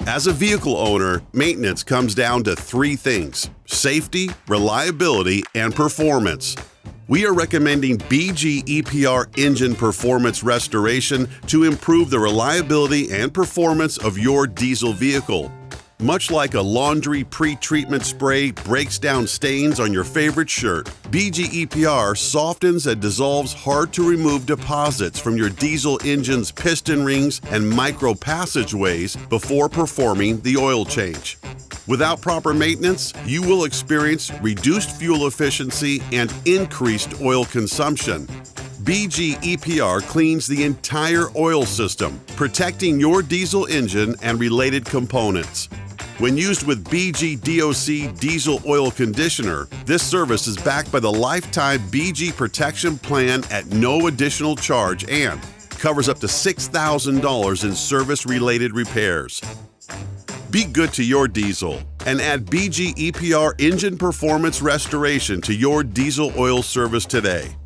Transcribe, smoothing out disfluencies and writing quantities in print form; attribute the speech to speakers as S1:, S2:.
S1: As a vehicle owner, maintenance comes down to three things: safety, reliability, and performance. We are recommending BG EPR engine performance restoration to improve the reliability and performance of your diesel vehicle. Much like a laundry pre-treatment spray breaks down stains on your favorite shirt, BG EPR softens and dissolves hard-to-remove deposits from your diesel engine's piston rings and micro passageways before performing the oil change. Without proper maintenance, you will experience reduced fuel efficiency and increased oil consumption. BG EPR cleans the entire oil system, protecting your diesel engine and related components. When used with BG DOC Diesel Oil Conditioner, this service is backed by the lifetime BG Protection Plan at no additional charge and covers up to $6,000 in service-related repairs. Be good to your diesel and add BG EPR Engine Performance Restoration to your diesel oil service today.